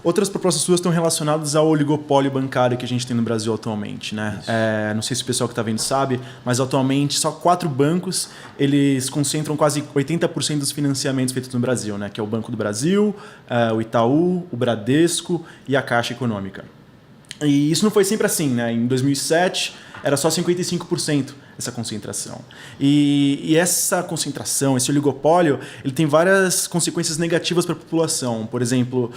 Outras propostas suas estão relacionadas ao oligopólio bancário que a gente tem no Brasil atualmente, né? Não sei se o pessoal que está vendo sabe, mas atualmente só 4 bancos eles concentram quase 80% dos financiamentos feitos no Brasil, né? Que é o Banco do Brasil, o Itaú, o Bradesco e a Caixa Econômica. E isso não foi sempre assim, né? Em 2007 era só 55% essa concentração. E essa concentração, esse oligopólio, ele tem várias consequências negativas para a população. Por exemplo,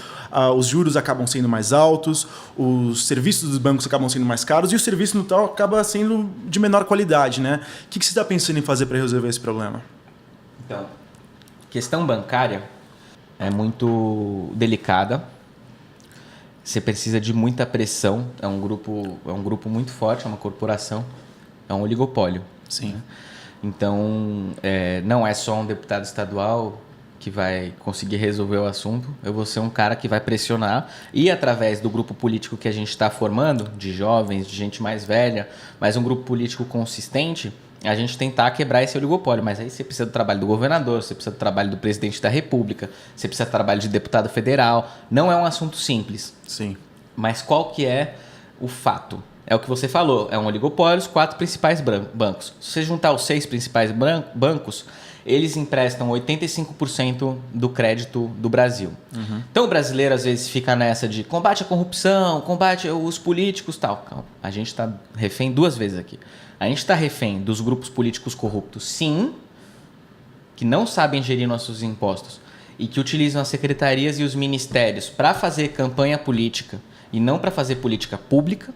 os juros acabam sendo mais altos, os serviços dos bancos acabam sendo mais caros e o serviço no tal acaba sendo de menor qualidade, né? O que você está pensando em fazer para resolver esse problema? Então, questão bancária é muito delicada. Você precisa de muita pressão. É um grupo muito forte, é uma corporação, é um oligopólio. Sim. Né? Então, não é só um deputado estadual que vai conseguir resolver o assunto. Eu vou ser um cara que vai pressionar e, através do grupo político que a gente está formando, de jovens, de gente mais velha, mas um grupo político consistente, a gente tentar quebrar esse oligopólio. Mas aí você precisa do trabalho do governador, você precisa do trabalho do presidente da República, você precisa do trabalho de deputado federal. Não é um assunto simples. Sim. Mas qual que é o fato? É o que você falou, é um oligopólio, os 4 principais bancos. Se você juntar os 6 principais bancos, eles emprestam 85% do crédito do Brasil. Uhum. Então o brasileiro às vezes fica nessa de combate à corrupção, combate os políticos e tal. Calma, a gente está refém 2 vezes aqui. A gente está refém dos grupos políticos corruptos, sim, que não sabem gerir nossos impostos e que utilizam as secretarias e os ministérios para fazer campanha política e não para fazer política pública.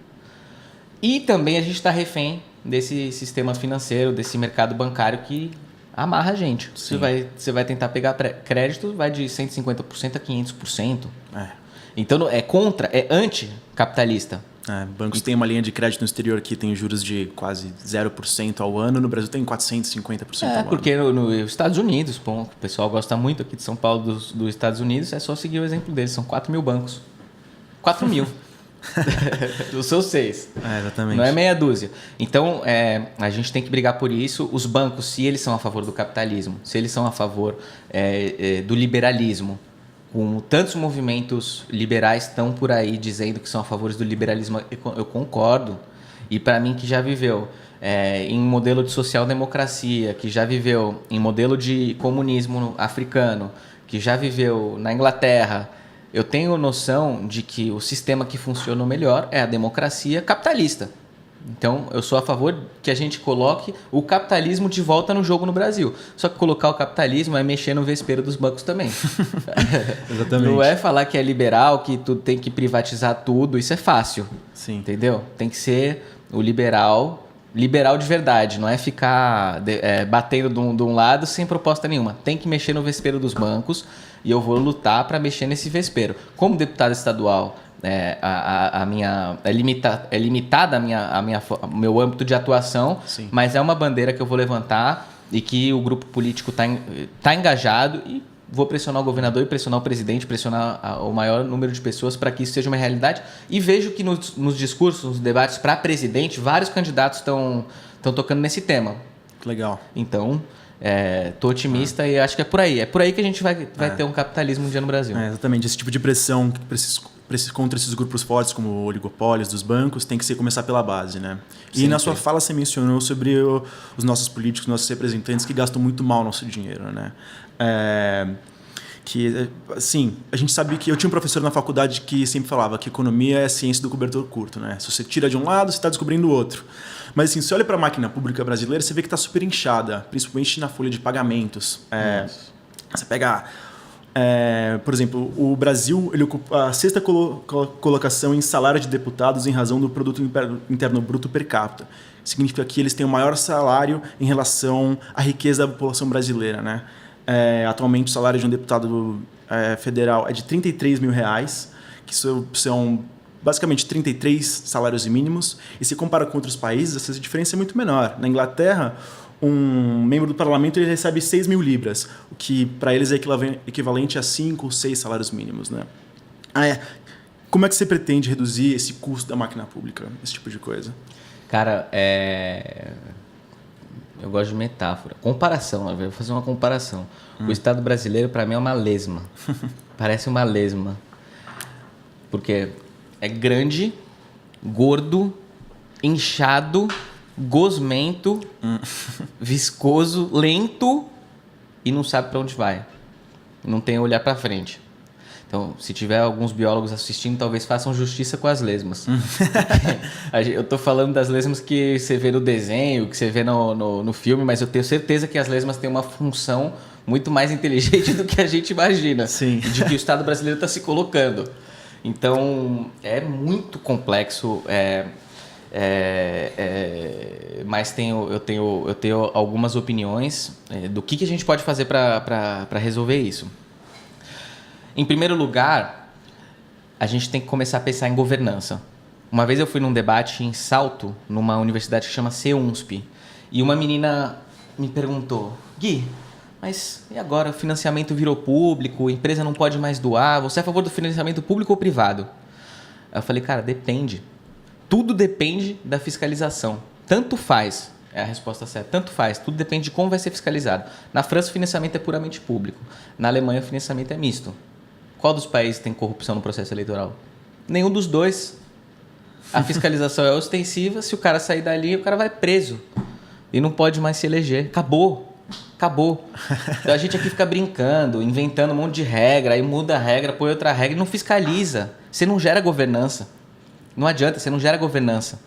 E também a gente está refém desse sistema financeiro, desse mercado bancário que amarra a gente. Você vai tentar pegar crédito, vai de 150% a 500%. Então é anticapitalista. Bancos têm uma linha de crédito no exterior que tem juros de quase 0% ao ano. No Brasil tem 450% ao ano. Porque nos Estados Unidos, o pessoal gosta muito aqui de São Paulo, dos Estados Unidos, é só seguir o exemplo deles. São 4 mil bancos. 4 mil. Dos seus 6. Exatamente. Não é meia dúzia. Então, a gente tem que brigar por isso. Os bancos, se eles são a favor do capitalismo, se eles são a favor do liberalismo, com tantos movimentos liberais estão por aí dizendo que são a favor do liberalismo, eu concordo. E para mim que já viveu em modelo de social-democracia, que já viveu em modelo de comunismo africano, que já viveu na Inglaterra, eu tenho noção de que o sistema que funciona melhor é a democracia capitalista. Então, eu sou a favor que a gente coloque o capitalismo de volta no jogo no Brasil. Só que colocar o capitalismo é mexer no vespeiro dos bancos também. Exatamente. Não é falar que é liberal, que tu tem que privatizar tudo. Isso é fácil. Sim. Entendeu? Tem que ser o liberal de verdade. Não é ficar batendo de um lado sem proposta nenhuma. Tem que mexer no vespeiro dos bancos e eu vou lutar para mexer nesse vespeiro. Como deputado estadual... é limitada o meu âmbito de atuação, Sim. Mas é uma bandeira que eu vou levantar e que o grupo político tá engajado e vou pressionar o governador e pressionar o presidente, pressionar o maior número de pessoas para que isso seja uma realidade. E vejo que nos discursos, nos debates para presidente, vários candidatos estão tocando nesse tema. Legal. Então... tô otimista e acho que é por aí. É por aí que a gente vai ter um capitalismo um dia no Brasil. Exatamente. Esse tipo de pressão contra esses grupos fortes, como oligopólios dos bancos, tem que começar pela base, né? E na sua fala você mencionou sobre os nossos políticos, nossos representantes que gastam muito mal o nosso dinheiro, né? Que, assim, a gente sabe que... Eu tinha um professor na faculdade que sempre falava que economia é a ciência do cobertor curto, né? Se você tira de um lado, você está descobrindo o outro. Mas, assim, se olha para a máquina pública brasileira, você vê que está super inchada, principalmente na folha de pagamentos. Você pega... por exemplo, o Brasil ele ocupa a 6ª colocação em salário de deputados em razão do produto interno bruto per capita. Significa que eles têm o maior salário em relação à riqueza da população brasileira, né? Atualmente o salário de um deputado federal é de R$33 mil, que são basicamente 33 salários mínimos. E se compara com outros países, essa diferença é muito menor. Na Inglaterra, um membro do parlamento ele recebe 6 mil libras, o que para eles é equivalente a 5 ou 6 salários mínimos, né? Como é que você pretende reduzir esse custo da máquina pública, esse tipo de coisa? Cara, eu gosto de metáfora. Comparação, eu vou fazer uma comparação. O Estado brasileiro, para mim, é uma lesma. Parece uma lesma. Porque é grande, gordo, inchado, gosmento, viscoso, lento e não sabe para onde vai. Não tem olhar para frente. Então, se tiver alguns biólogos assistindo, talvez façam justiça com as lesmas. Eu tô falando das lesmas que você vê no desenho, que você vê no filme, mas eu tenho certeza que as lesmas têm uma função muito mais inteligente do que a gente imagina. Sim. De que o Estado brasileiro está se colocando. Então, é muito complexo, mas eu tenho algumas opiniões do que a gente pode fazer para resolver isso. Em primeiro lugar, a gente tem que começar a pensar em governança. Uma vez eu fui num debate em Salto, numa universidade que chama CEUNSP, e uma menina me perguntou: Gui, mas e agora? O financiamento virou público, a empresa não pode mais doar, você é a favor do financiamento público ou privado? Eu falei, cara, depende. Tudo depende da fiscalização. Tanto faz, é a resposta certa, tanto faz, tudo depende de como vai ser fiscalizado. Na França o financiamento é puramente público, na Alemanha o financiamento é misto. Qual dos países tem corrupção no processo eleitoral? Nenhum dos dois. A fiscalização é ostensiva, se o cara sair dali, o cara vai preso. E não pode mais se eleger. Acabou. Então a gente aqui fica brincando, inventando um monte de regra, aí muda a regra, põe outra regra e não fiscaliza. Você não gera governança. Não adianta, você não gera governança.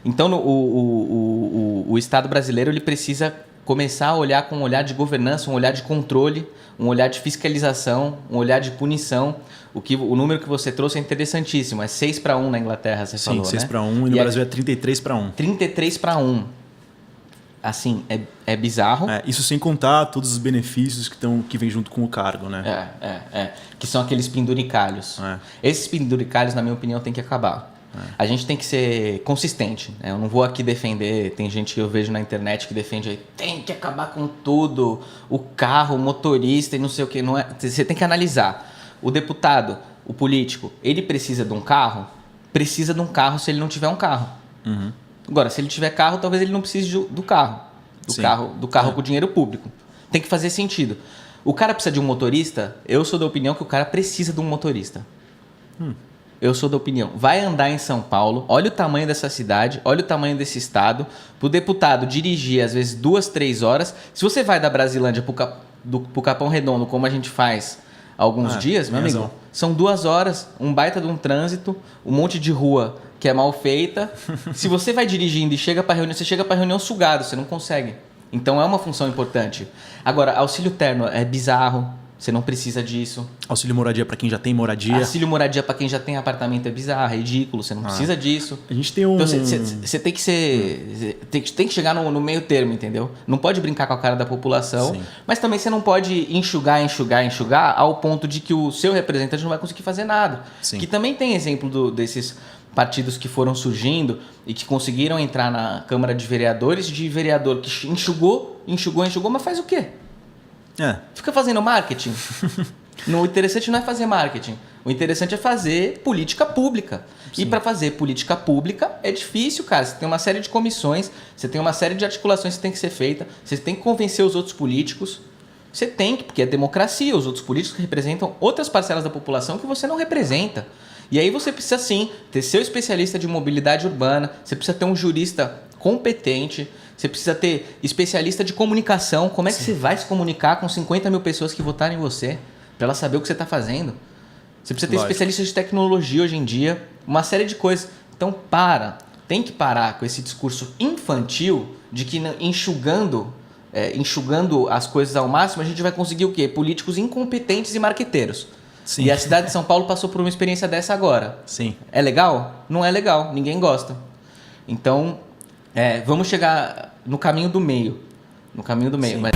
Então o Estado brasileiro ele precisa começar a olhar com um olhar de governança, um olhar de controle, um olhar de fiscalização, um olhar de punição. O número que você trouxe é interessantíssimo. É 6-1 na Inglaterra, você falou, né? 6-1 e no Brasil é 33-1. 33-1. Assim, é bizarro. Isso sem contar todos os benefícios que vem junto com o cargo, né? Que são aqueles penduricalhos. Esses penduricalhos, na minha opinião, tem que acabar. A gente tem que ser consistente, né? Eu não vou aqui defender, tem gente que eu vejo na internet que defende, tem que acabar com tudo, o carro, o motorista e não sei o que. Não é, você tem que analisar. O deputado, o político, ele precisa de um carro? Precisa de um carro se ele não tiver um carro. Uhum. Agora, se ele tiver carro, talvez ele não precise do carro. Do carro com dinheiro público. Tem que fazer sentido. O cara precisa de um motorista? Eu sou da opinião que o cara precisa de um motorista. Eu sou da opinião. Vai andar em São Paulo, olha o tamanho dessa cidade, olha o tamanho desse estado. Pro deputado dirigir, às vezes, 2-3 horas. Se você vai da Brasilândia pro Capão Redondo, como a gente faz há alguns dias, meu amigo, são 2 horas, um baita de um trânsito, um monte de rua que é mal feita. Se você vai dirigindo e chega para reunião, você chega para reunião sugado, você não consegue. Então é uma função importante. Agora, auxílio terno é bizarro, você não precisa disso. Auxílio moradia para quem já tem moradia. Auxílio moradia para quem já tem apartamento é bizarro, é ridículo, você não precisa disso. A gente tem um... Então você tem que ser... Tem que chegar no meio termo, entendeu? Não pode brincar com a cara da população, mas também você não pode enxugar ao ponto de que o seu representante não vai conseguir fazer nada. Sim. Que também tem exemplo desses partidos que foram surgindo e que conseguiram entrar na Câmara de Vereadores, de vereador que enxugou, mas faz o quê? Fica fazendo marketing. O interessante não é fazer marketing. O interessante é fazer política pública. Sim. E para fazer política pública é difícil, cara. Você tem uma série de comissões, você tem uma série de articulações que tem que ser feita, você tem que convencer os outros políticos. Você tem que, porque é democracia, os outros políticos representam outras parcelas da população que você não representa. E aí você precisa, sim, ter seu especialista de mobilidade urbana, você precisa ter um jurista competente, você precisa ter especialista de comunicação. Como é que você vai se comunicar com 50 mil pessoas que votaram em você, para ela saber o que você está fazendo? Você precisa ter especialista de tecnologia hoje em dia, uma série de coisas. Então, tem que parar com esse discurso infantil de que enxugando as coisas ao máximo, a gente vai conseguir o quê? Políticos incompetentes e marqueteiros. Sim. E a cidade de São Paulo passou por uma experiência dessa agora. Sim. É legal? Não é legal. Ninguém gosta. Então, vamos chegar no caminho do meio. No caminho do meio. Mas...